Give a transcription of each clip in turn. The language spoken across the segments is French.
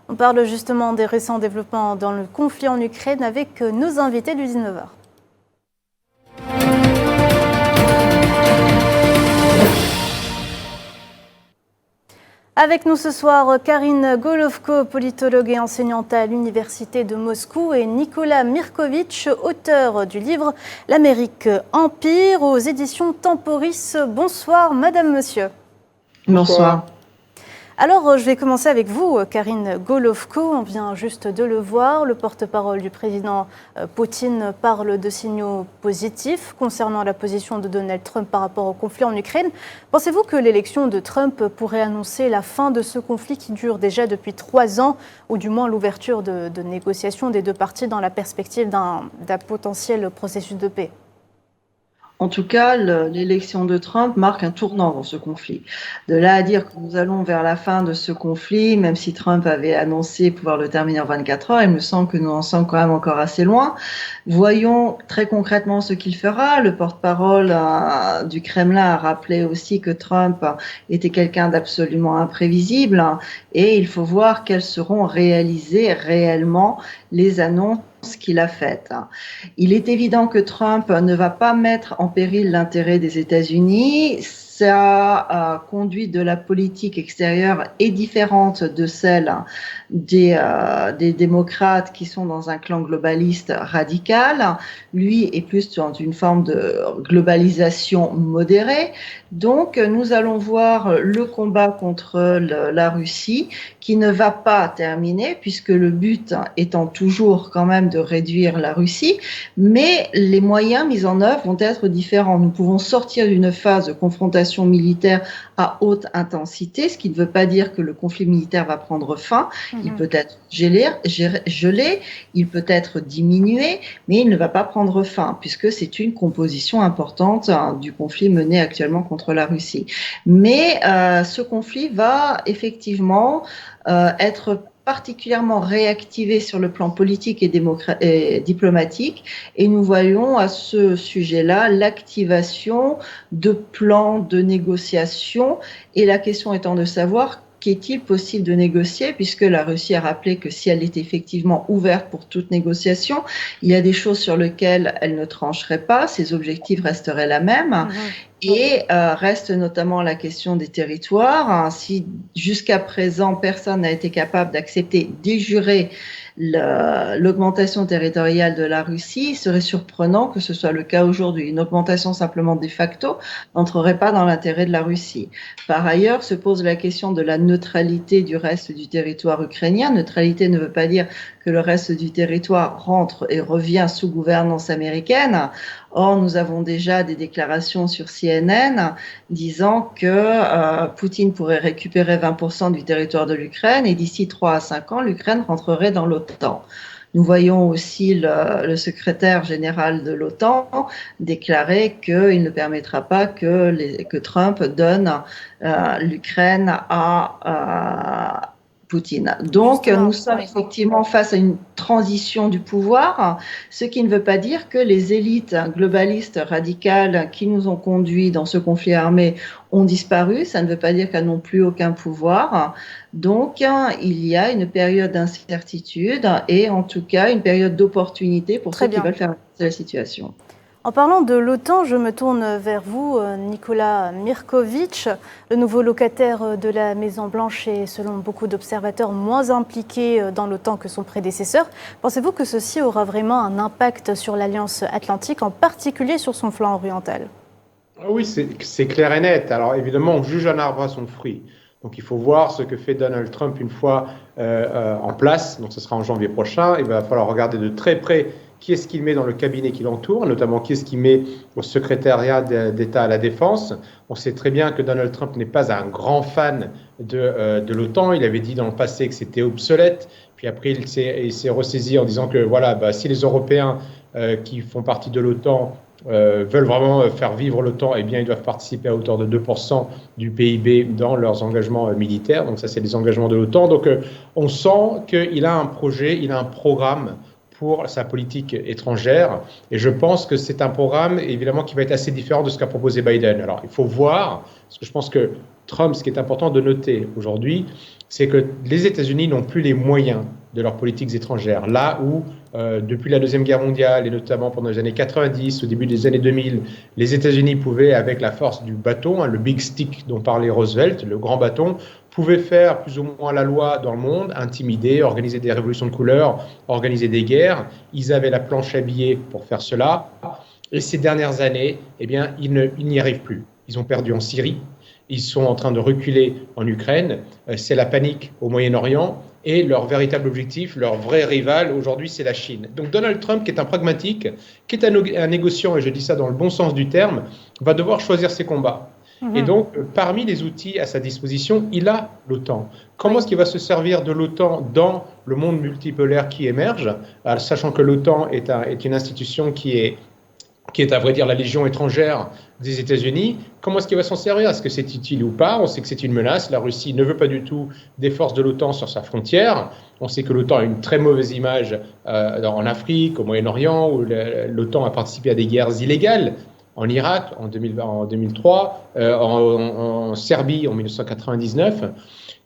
On parle justement des récents développements dans le conflit en Ukraine avec nos invités du 19h. Avec nous ce soir, Karine Golovko, politologue et enseignante à l'Université de Moscou, et Nicolas Mirkovitch, auteur du livre « L'Amérique Empire » aux éditions Temporis. Bonsoir, madame, monsieur. Bonsoir. Alors, je vais commencer avec vous, Karine Golovko. On vient juste de le voir. Le porte-parole du président Poutine parle de signaux positifs concernant la position de Donald Trump par rapport au conflit en Ukraine. Pensez-vous que l'élection de Trump pourrait annoncer la fin de ce conflit qui dure déjà depuis 3 ans, ou du moins l'ouverture de négociations des deux parties dans la perspective d'un potentiel processus de paix ? En tout cas, l'élection de Trump marque un tournant dans ce conflit. De là à dire que nous allons vers la fin de ce conflit, même si Trump avait annoncé pouvoir le terminer en 24 heures, il me semble que nous en sommes quand même encore assez loin. Voyons très concrètement ce qu'il fera. Le porte-parole du Kremlin a rappelé aussi que Trump était quelqu'un d'absolument imprévisible, et il faut voir quelles seront réalisées réellement les annonces qu'il a faites. Il est évident que Trump ne va pas mettre en péril l'intérêt des États-Unis. Sa conduite de la politique extérieure est différente de celle des démocrates qui sont dans un clan globaliste radical. Lui est plus dans une forme de globalisation modérée. Donc, nous allons voir le combat contre la Russie qui ne va pas terminer, puisque le but étant toujours quand même de réduire la Russie, mais les moyens mis en œuvre vont être différents. Nous pouvons sortir d'une phase de confrontation militaire à haute intensité, ce qui ne veut pas dire que le conflit militaire va prendre fin. Il peut être gelé, il peut être diminué, mais il ne va pas prendre fin, puisque c'est une composition importante du conflit mené actuellement contre la Russie. Mais ce conflit va effectivement être particulièrement réactivé sur le plan politique et diplomatique, et nous voyons à ce sujet-là l'activation de plans de négociation, et la question étant de savoir qu'est-il possible de négocier, puisque la Russie a rappelé que si elle est effectivement ouverte pour toute négociation, il y a des choses sur lesquelles elle ne trancherait pas, ses objectifs resteraient la même. Et reste notamment la question des territoires. Si jusqu'à présent personne n'a été capable d'accepter de jurer l'augmentation territoriale de la Russie, il serait surprenant que ce soit le cas aujourd'hui. Une augmentation simplement de facto n'entrerait pas dans l'intérêt de la Russie. Par ailleurs, se pose la question de la neutralité du reste du territoire ukrainien. Neutralité ne veut pas dire que le reste du territoire rentre et revient sous gouvernance américaine. Or, nous avons déjà des déclarations sur CNN disant que Poutine pourrait récupérer 20% du territoire de l'Ukraine, et d'ici 3 à 5 ans, l'Ukraine rentrerait dans l'OTAN. Nous voyons aussi le secrétaire général de l'OTAN déclarer qu'il ne permettra pas que Trump donne l'Ukraine à Poutine. Donc, nous sommes effectivement face à une transition du pouvoir, ce qui ne veut pas dire que les élites globalistes radicales qui nous ont conduits dans ce conflit armé ont disparu. Ça ne veut pas dire qu'elles n'ont plus aucun pouvoir. Donc, il y a une période d'incertitude et en tout cas une période d'opportunité pour ceux qui veulent faire avancer la situation. En parlant de l'OTAN, je me tourne vers vous, Nicolas Mirkovitch. Le nouveau locataire de la Maison-Blanche est, selon beaucoup d'observateurs, moins impliqué dans l'OTAN que son prédécesseur. Pensez-vous que ceci aura vraiment un impact sur l'Alliance Atlantique, en particulier sur son flanc oriental ? Oui, c'est clair et net. Alors évidemment, on juge un arbre à son fruit. Donc il faut voir ce que fait Donald Trump une fois en place. Donc ce sera en janvier prochain. Il va falloir regarder de très près qui est-ce qu'il met dans le cabinet qui l'entoure, notamment qui est-ce qu'il met au secrétariat d'État à la Défense. On sait très bien que Donald Trump n'est pas un grand fan de l'OTAN. Il avait dit dans le passé que c'était obsolète. Puis après, il s'est ressaisi en disant que voilà, si les Européens qui font partie de l'OTAN veulent vraiment faire vivre l'OTAN, eh bien, ils doivent participer à hauteur de 2% du PIB dans leurs engagements militaires. Donc ça, c'est les engagements de l'OTAN. Donc on sent qu'il a un projet, il a un programme pour sa politique étrangère. Et je pense que c'est un programme, évidemment, qui va être assez différent de ce qu'a proposé Biden. Alors, il faut voir, parce que je pense que Trump, ce qui est important de noter aujourd'hui, c'est que les États-Unis n'ont plus les moyens de leurs politiques étrangères. Là où, depuis la Deuxième Guerre mondiale, et notamment pendant les années 90, au début des années 2000, les États-Unis pouvaient, avec la force du bâton, le big stick dont parlait Roosevelt, le grand bâton, pouvaient faire plus ou moins la loi dans le monde, intimider, organiser des révolutions de couleur, organiser des guerres. Ils avaient la planche à billets pour faire cela. Et ces dernières années, eh bien, ils n'y arrivent plus. Ils ont perdu en Syrie. Ils sont en train de reculer en Ukraine. C'est la panique au Moyen-Orient. Et leur véritable objectif, leur vrai rival aujourd'hui, c'est la Chine. Donc Donald Trump, qui est un pragmatique, qui est un négociant, et je dis ça dans le bon sens du terme, va devoir choisir ses combats. Et donc, parmi les outils à sa disposition, il a l'OTAN. Comment est-ce qu'il va se servir de l'OTAN dans le monde multipolaire qui émerge, sachant que l'OTAN est une institution qui est à vrai dire la légion étrangère des États-Unis. Comment est-ce qu'il va s'en servir? Est-ce que c'est utile ou pas? On sait que c'est une menace. La Russie ne veut pas du tout des forces de l'OTAN sur sa frontière. On sait que l'OTAN a une très mauvaise image en Afrique, au Moyen-Orient, où l'OTAN a participé à des guerres illégales. En Irak, en 2003, en Serbie, en 1999.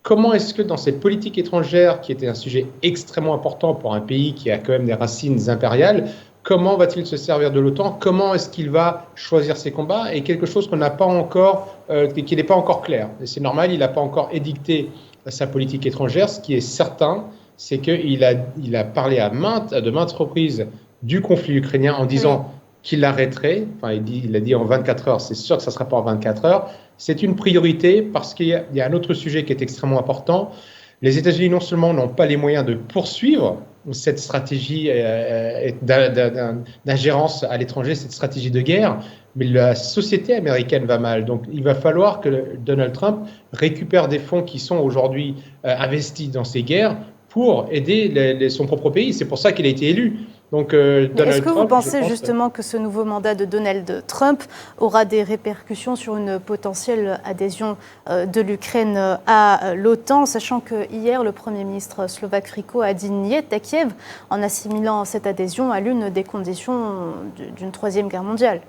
Comment est-ce que dans cette politique étrangère, qui était un sujet extrêmement important pour un pays qui a quand même des racines impériales, comment va-t-il se servir de l'OTAN? Comment est-ce qu'il va choisir ses combats? Et quelque chose qu'on n'a pas encore, qui n'est pas encore clair. C'est normal, il n'a pas encore édicté sa politique étrangère. Ce qui est certain, c'est qu'il a parlé de maintes reprises du conflit ukrainien en disant qu'il l'arrêterait. Enfin, il a dit en 24 heures. C'est sûr que ça ne sera pas en 24 heures. C'est une priorité parce qu'il y a un autre sujet qui est extrêmement important. Les États-Unis, non seulement n'ont pas les moyens de poursuivre cette stratégie d'ingérence à l'étranger, cette stratégie de guerre, mais la société américaine va mal. Donc, il va falloir que Donald Trump récupère des fonds qui sont aujourd'hui investis dans ces guerres pour aider son propre pays. C'est pour ça qu'il a été élu. Donc, est-ce que vous pensez justement que ce nouveau mandat de Donald Trump aura des répercussions sur une potentielle adhésion de l'Ukraine à l'OTAN, sachant que hier, le Premier ministre slovaque Fico a dit niet à Kiev en assimilant cette adhésion à l'une des conditions d'une troisième guerre mondiale?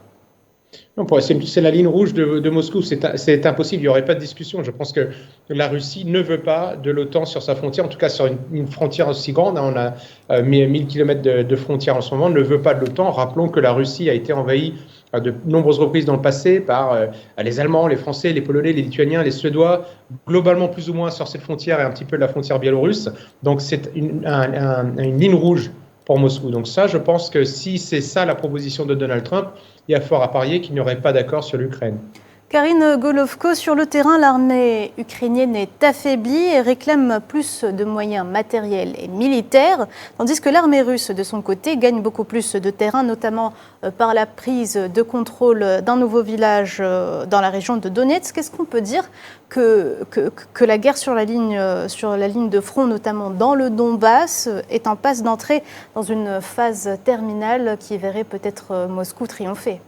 Non, c'est la ligne rouge de Moscou, c'est impossible, il n'y aurait pas de discussion. Je pense que la Russie ne veut pas de l'OTAN sur sa frontière, en tout cas sur une frontière aussi grande. On a 1000 km de frontière en ce moment, ne veut pas de l'OTAN. Rappelons que la Russie a été envahie à de nombreuses reprises dans le passé par les Allemands, les Français, les Polonais, les Lituaniens, les Suédois, globalement plus ou moins sur cette frontière et un petit peu la frontière biélorusse. Donc c'est une ligne rouge pour Moscou. Donc ça, je pense que si c'est ça la proposition de Donald Trump, il y a fort à parier qu'il n'y aurait pas d'accord sur l'Ukraine. Karine Golovko, sur le terrain, l'armée ukrainienne est affaiblie et réclame plus de moyens matériels et militaires, tandis que l'armée russe, de son côté, gagne beaucoup plus de terrain, notamment par la prise de contrôle d'un nouveau village dans la région de Donetsk. Est-ce qu'on peut dire que la guerre sur la ligne de front, notamment dans le Donbass, est en passe d'entrer dans une phase terminale qui verrait peut-être Moscou triompher?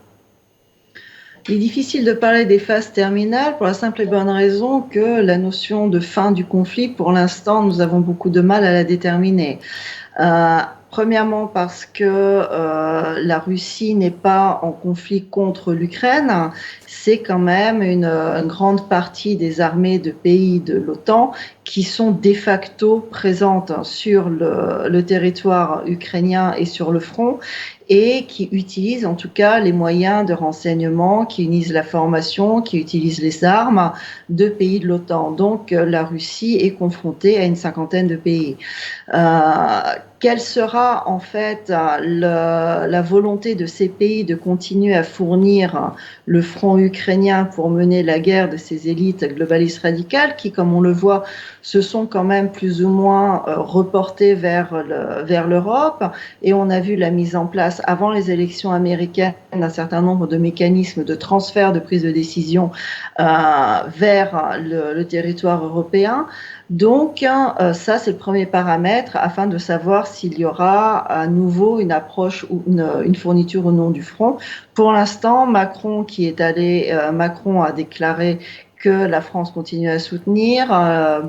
Il est difficile de parler des phases terminales pour la simple et bonne raison que la notion de fin du conflit, pour l'instant, nous avons beaucoup de mal à la déterminer. Premièrement parce que la Russie n'est pas en conflit contre l'Ukraine, c'est quand même une grande partie des armées de pays de l'OTAN qui sont de facto présentes sur le territoire ukrainien et sur le front, et qui utilisent en tout cas les moyens de renseignement, qui utilisent la formation, qui utilisent les armes de pays de l'OTAN. Donc la Russie est confrontée à une cinquantaine de pays. Quelle sera en fait la volonté de ces pays de continuer à fournir le front ukrainien pour mener la guerre de ces élites globalistes radicales qui, comme on le voit, se sont quand même plus ou moins reportées vers l'Europe, et on a vu la mise en place avant les élections américaines d'un certain nombre de mécanismes de transfert de prise de décision vers le territoire européen. Donc ça, c'est le premier paramètre afin de savoir s'il y aura à nouveau une approche ou une fourniture ou non du front. Pour l'instant, Macron a déclaré que la France continue à soutenir.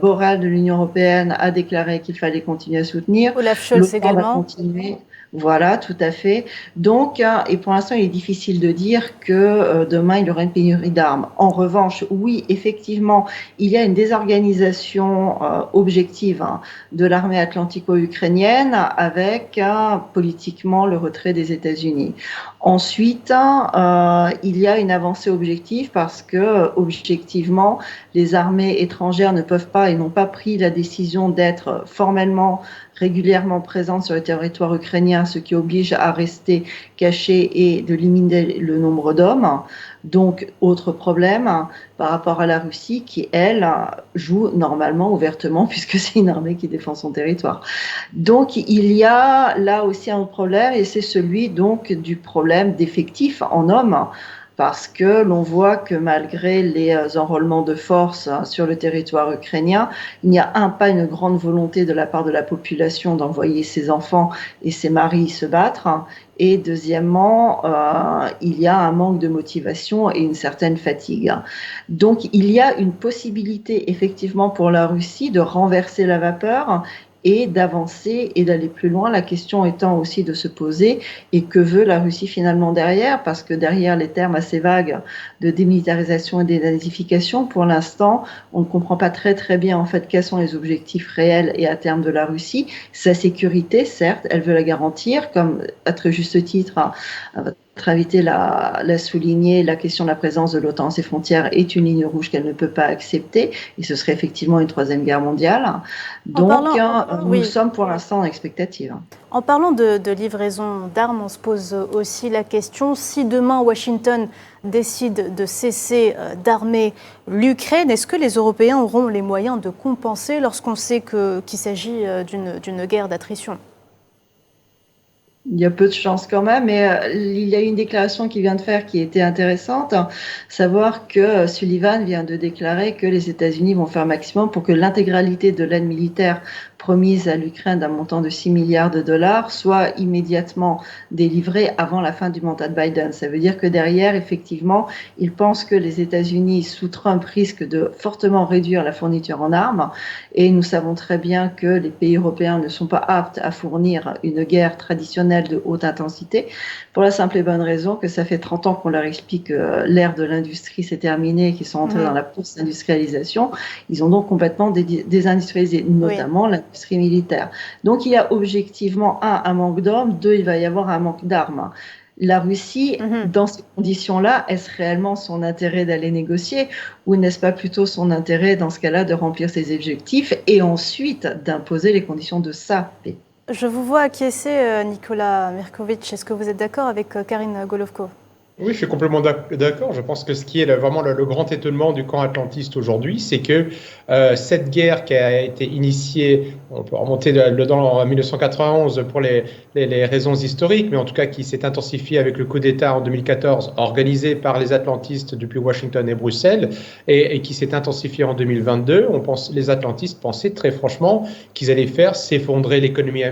Borrell de l'Union européenne a déclaré qu'il fallait continuer à soutenir. Olaf Scholz L'OTAN va également. continuer. Voilà, tout à fait. Donc, et pour l'instant, il est difficile de dire que demain, il y aura une pénurie d'armes. En revanche, oui, effectivement, il y a une désorganisation objective de l'armée atlantico-ukrainienne avec politiquement le retrait des États-Unis. Ensuite, il y a une avancée objective parce que, objectivement, les armées étrangères ne peuvent pas et n'ont pas pris la décision d'être formellement régulièrement présentes sur le territoire ukrainien, ce qui oblige à rester cachées et de limiter le nombre d'hommes. Donc, autre problème par rapport à la Russie qui, elle, joue normalement ouvertement puisque c'est une armée qui défend son territoire. Donc, il y a là aussi un autre problème et c'est celui donc du problème d'effectifs en hommes. Parce que l'on voit que malgré les enrôlements de force sur le territoire ukrainien, il n'y a pas une grande volonté de la part de la population d'envoyer ses enfants et ses maris se battre. Et deuxièmement, il y a un manque de motivation et une certaine fatigue. Donc il y a une possibilité effectivement pour la Russie de renverser la vapeur et d'avancer et d'aller plus loin. La question étant aussi de se poser et que veut la Russie finalement derrière, parce que derrière les termes assez vagues de démilitarisation et dénazification, pour l'instant, on ne comprend pas très bien en fait quels sont les objectifs réels et à terme de la Russie. Sa sécurité, certes, elle veut la garantir, comme à très juste titre, votre invité l'a souligné, la question de la présence de l'OTAN à ses frontières est une ligne rouge qu'elle ne peut pas accepter, et ce serait effectivement une troisième guerre mondiale. Donc, nous sommes pour l'instant en expectative. En parlant de livraison d'armes, on se pose aussi la question, si demain Washington décide de cesser d'armer l'Ukraine, est-ce que les Européens auront les moyens de compenser lorsqu'on sait qu'il s'agit d'une guerre d'attrition ? Il y a peu de chance quand même, mais il y a une déclaration qu'il vient de faire qui était intéressante, savoir que Sullivan vient de déclarer que les États-Unis vont faire maximum pour que l'intégralité de l'aide militaire promise à l'Ukraine d'un montant de 6 milliards de dollars soit immédiatement délivrée avant la fin du mandat de Biden. Ça veut dire que derrière, effectivement, il pense que les États-Unis, sous Trump, risquent de fortement réduire la fourniture en armes. Et nous savons très bien que les pays européens ne sont pas aptes à fournir une guerre traditionnelle de haute intensité, pour la simple et bonne raison que ça fait 30 ans qu'on leur explique que l'ère de l'industrie s'est terminée, qu'ils sont entrés dans la post-industrialisation. Ils ont donc complètement désindustrialisé, notamment l'industrie militaire. Donc il y a objectivement un manque d'hommes, il va y avoir un manque d'armes. La Russie, dans ces conditions-là, est-ce réellement son intérêt d'aller négocier ou n'est-ce pas plutôt son intérêt, dans ce cas-là, de remplir ses objectifs et ensuite d'imposer les conditions de sa paix? Je vous vois acquiescer, Nicolas Mirkovic. Est-ce que vous êtes d'accord avec Karine Golovko ? Oui, je suis complètement d'accord. Je pense que ce qui est vraiment le grand étonnement du camp atlantiste aujourd'hui, c'est que cette guerre qui a été initiée, on peut remonter en 1991 pour les raisons historiques, mais en tout cas qui s'est intensifiée avec le coup d'État en 2014, organisé par les atlantistes depuis Washington et Bruxelles, et qui s'est intensifiée en 2022. Les atlantistes pensaient très franchement qu'ils allaient faire s'effondrer l'économie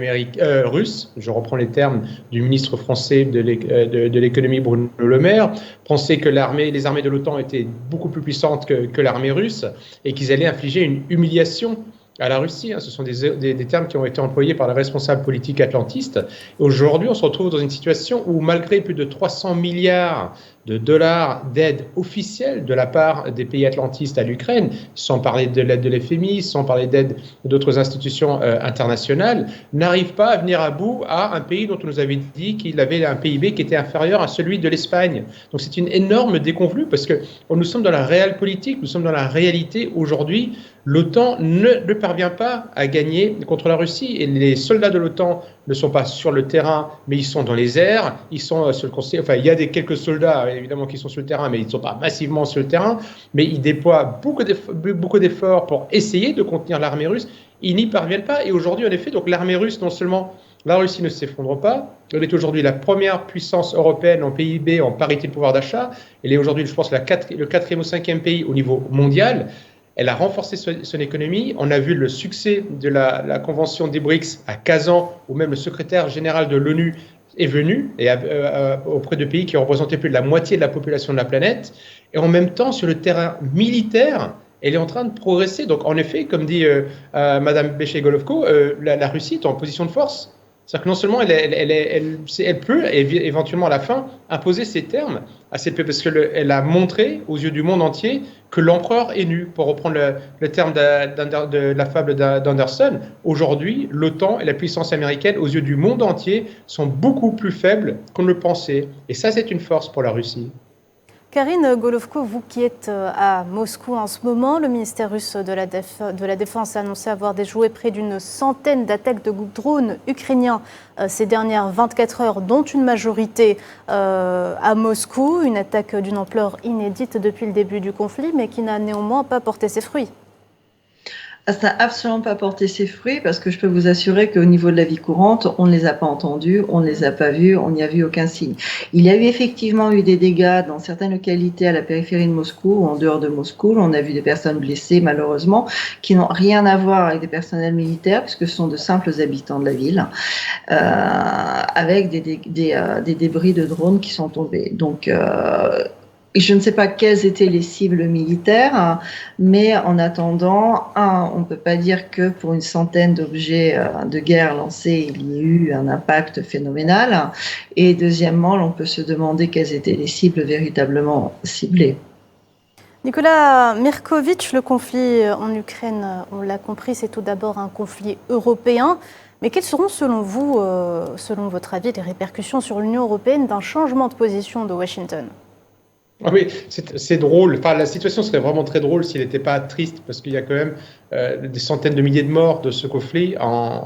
russe. Je reprends les termes du ministre français de l'économie, Bruno Le Maire, pensait que les armées de l'OTAN étaient beaucoup plus puissantes que l'armée russe et qu'ils allaient infliger une humiliation à la Russie. Ce sont des termes qui ont été employés par les responsables politiques atlantistes. Et aujourd'hui, on se retrouve dans une situation où, malgré plus de 300 milliards de dollars d'aide officielle de la part des pays atlantistes à l'Ukraine, sans parler de l'aide de l'FMI, sans parler d'aide d'autres institutions internationales, n'arrive pas à venir à bout à un pays dont on nous avait dit qu'il avait un PIB qui était inférieur à celui de l'Espagne. Donc c'est une énorme déconvenue parce que nous sommes dans la réelle politique, nous sommes dans la réalité aujourd'hui. L'OTAN ne parvient pas à gagner contre la Russie et les soldats de l'OTAN ne sont pas sur le terrain, mais ils sont dans les airs, ils sont sur le conseil. Enfin, il y a quelques soldats évidemment qui sont sur le terrain, mais ils ne sont pas massivement sur le terrain. Mais ils déploient beaucoup d'efforts pour essayer de contenir l'armée russe. Ils n'y parviennent pas. Et aujourd'hui, en effet, donc l'armée russe, non seulement la Russie ne s'effondre pas, elle est aujourd'hui la première puissance européenne en PIB, en parité de pouvoir d'achat. Elle est aujourd'hui, je pense, le 4e ou 5e pays au niveau mondial. Elle a renforcé son économie. On a vu le succès de la convention des BRICS à Kazan, où même le secrétaire général de l'ONU est venu auprès de pays qui représentaient plus de la moitié de la population de la planète. Et en même temps, sur le terrain militaire, elle est en train de progresser. Donc, en effet, comme dit Madame Béchet-Golovko, la Russie est en position de force. C'est-à-dire que non seulement elle peut éventuellement à la fin imposer ses termes à cette paix, parce qu'elle a montré aux yeux du monde entier que l'empereur est nu, pour reprendre le terme de la fable d'Anderson. Aujourd'hui, l'OTAN et la puissance américaine aux yeux du monde entier sont beaucoup plus faibles qu'on ne le pensait. Et ça, c'est une force pour la Russie. Karine Golovko, vous qui êtes à Moscou en ce moment, le ministère russe de la Défense a annoncé avoir déjoué près d'une centaine d'attaques de drones ukrainiens ces dernières 24 heures, dont une majorité à Moscou, une attaque d'une ampleur inédite depuis le début du conflit, mais qui n'a néanmoins pas porté ses fruits. Ça n'a absolument pas porté ses fruits parce que je peux vous assurer qu'au niveau de la vie courante, on ne les a pas entendus, on ne les a pas vus, on n'y a vu aucun signe. Il y a eu effectivement des dégâts dans certaines localités à la périphérie de Moscou ou en dehors de Moscou. On a vu des personnes blessées malheureusement qui n'ont rien à voir avec des personnels militaires puisque ce sont de simples habitants de la ville avec des débris de drones qui sont tombés. Donc je ne sais pas quelles étaient les cibles militaires, mais en attendant, on ne peut pas dire que pour une centaine d'objets de guerre lancés, il y ait eu un impact phénoménal. Et deuxièmement, on peut se demander quelles étaient les cibles véritablement ciblées. Nicolas Mirkovitch, le conflit en Ukraine, on l'a compris, c'est tout d'abord un conflit européen. Mais quelles seront, selon vous, selon votre avis, les répercussions sur l'Union européenne d'un changement de position de Washington ? Oui, c'est drôle. Enfin, la situation serait vraiment très drôle s'il n'était pas triste, parce qu'il y a quand même des centaines de milliers de morts de ce conflit.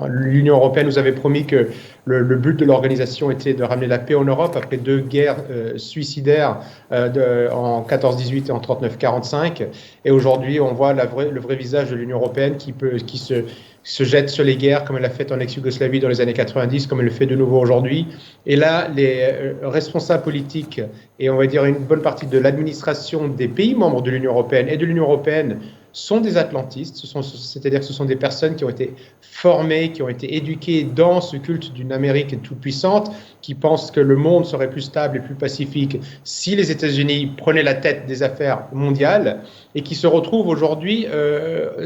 L'Union européenne nous avait promis que le but de l'organisation était de ramener la paix en Europe après 2 guerres suicidaires en 14-18 et en 39-45. Et aujourd'hui, on voit le vrai visage de l'Union européenne qui se jette sur les guerres comme elle l'a fait en ex-Yougoslavie dans les années 90, comme elle le fait de nouveau aujourd'hui. Et là, les responsables politiques et on va dire une bonne partie de l'administration des pays membres de l'Union européenne et de l'Union européenne sont des atlantistes, c'est-à-dire que ce sont des personnes qui ont été formées, qui ont été éduquées dans ce culte d'une Amérique toute puissante, qui pensent que le monde serait plus stable et plus pacifique si les États-Unis prenaient la tête des affaires mondiales, et qui se retrouvent aujourd'hui,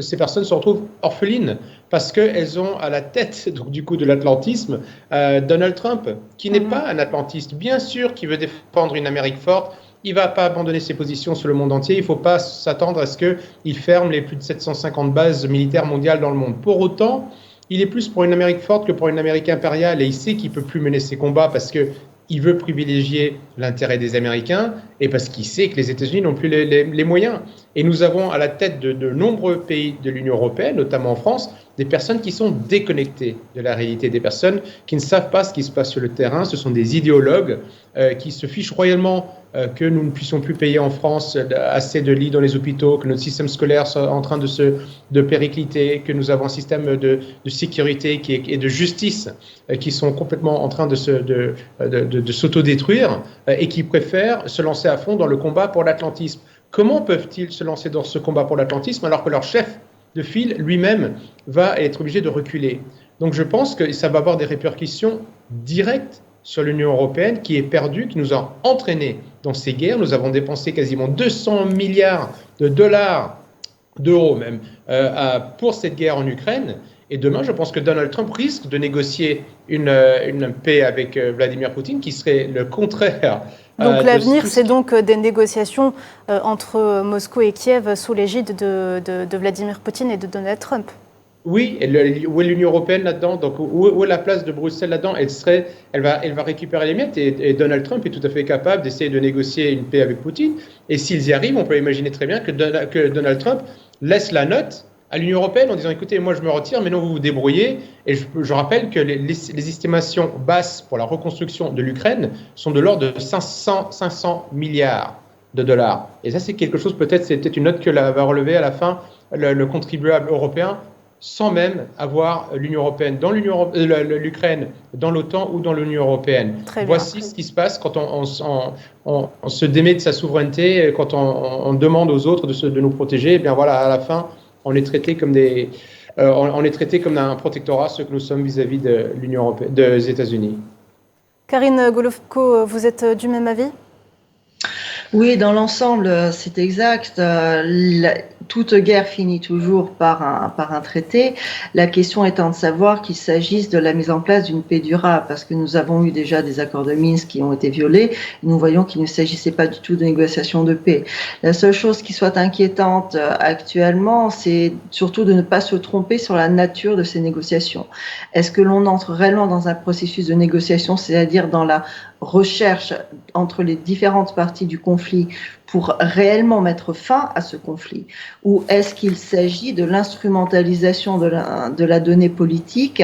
ces personnes se retrouvent orphelines, parce qu'elles ont à la tête donc, du coup de l'atlantisme Donald Trump, qui n'est pas un atlantiste, bien sûr, qui veut défendre une Amérique forte. Il ne va pas abandonner ses positions sur le monde entier. Il ne faut pas s'attendre à ce qu'il ferme les plus de 750 bases militaires mondiales dans le monde. Pour autant, il est plus pour une Amérique forte que pour une Amérique impériale, et il sait qu'il ne peut plus mener ses combats parce qu'il veut privilégier l'intérêt des Américains et parce qu'il sait que les États-Unis n'ont plus les moyens. Et nous avons à la tête de nombreux pays de l'Union européenne, notamment en France, des personnes qui sont déconnectées de la réalité, des personnes qui ne savent pas ce qui se passe sur le terrain. Ce sont des idéologues qui se fichent royalement que nous ne puissions plus payer en France assez de lits dans les hôpitaux, que notre système scolaire soit en train de péricliter, que nous avons un système de sécurité et de justice qui sont complètement en train de s'autodétruire et qui préfèrent se lancer à fond dans le combat pour l'atlantisme. Comment peuvent-ils se lancer dans ce combat pour l'atlantisme alors que leur chef de file lui-même va être obligé de reculer? Donc je pense que ça va avoir des répercussions directes sur l'Union européenne qui est perdue, qui nous a entraînés dans ces guerres. Nous avons dépensé quasiment 200 milliards de dollars, d'euros même, pour cette guerre en Ukraine. Et demain, je pense que Donald Trump risque de négocier une paix avec Vladimir Poutine qui serait le contraire. Donc l'avenir, c'est donc des négociations entre Moscou et Kiev sous l'égide de Vladimir Poutine et de Donald Trump. Oui, et où est l'Union européenne là-dedans? Donc, où est la place de Bruxelles là-dedans? Elle va récupérer les miettes et Donald Trump est tout à fait capable d'essayer de négocier une paix avec Poutine. Et s'ils y arrivent, on peut imaginer très bien que Donald Trump laisse la note à l'Union européenne en disant écoutez, moi je me retire, mais non, vous vous débrouillez. Et je rappelle que les estimations basses pour la reconstruction de l'Ukraine sont de l'ordre de 500 milliards de dollars. Et ça, c'est quelque chose, peut-être, c'est peut-être une note que va relever à la fin le contribuable européen, sans même avoir l'Union européenne dans l'Ukraine, dans l'OTAN ou dans l'Union européenne. Voici ce qui se passe quand on se démet de sa souveraineté, quand on demande aux autres de nous protéger. Et bien voilà, à la fin, on est traité comme un protectorat, ce que nous sommes vis-à-vis de l'Union européenne, des États-Unis. Karine Golovko, vous êtes du même avis ? Oui, dans l'ensemble, c'est exact. Toute guerre finit toujours par un traité. La question étant de savoir qu'il s'agisse de la mise en place d'une paix durable, parce que nous avons eu déjà des accords de Minsk qui ont été violés. Et nous voyons qu'il ne s'agissait pas du tout de négociations de paix. La seule chose qui soit inquiétante actuellement, c'est surtout de ne pas se tromper sur la nature de ces négociations. Est-ce que l'on entre réellement dans un processus de négociation, c'est-à-dire dans la recherche entre les différentes parties du conflit pour réellement mettre fin à ce conflit, ou est-ce qu'il s'agit de l'instrumentalisation de la donnée politique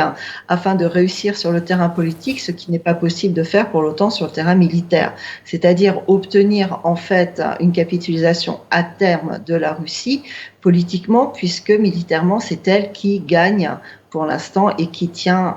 afin de réussir sur le terrain politique, ce qui n'est pas possible de faire pour l'OTAN sur le terrain militaire, c'est-à-dire obtenir en fait une capitulation à terme de la Russie politiquement, puisque militairement c'est elle qui gagne pour l'instant et qui tient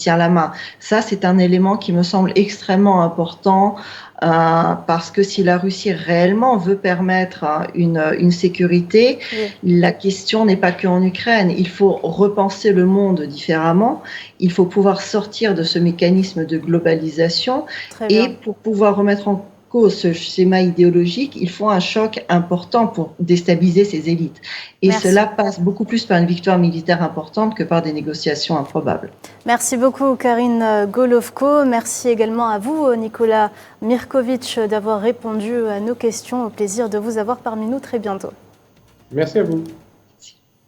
la main. Ça, c'est un élément qui me semble extrêmement important parce que si la Russie réellement veut permettre une sécurité, la question n'est pas qu'en Ukraine. Il faut repenser le monde différemment. Il faut pouvoir sortir de ce mécanisme de globalisation et pour pouvoir remettre en cause ce schéma idéologique, il faut un choc important pour déstabiliser ces élites. Et cela passe beaucoup plus par une victoire militaire importante que par des négociations improbables. Merci beaucoup Karine Golovko. Merci également à vous Nicolas Mirkovic d'avoir répondu à nos questions. Au plaisir de vous avoir parmi nous très bientôt. Merci à vous.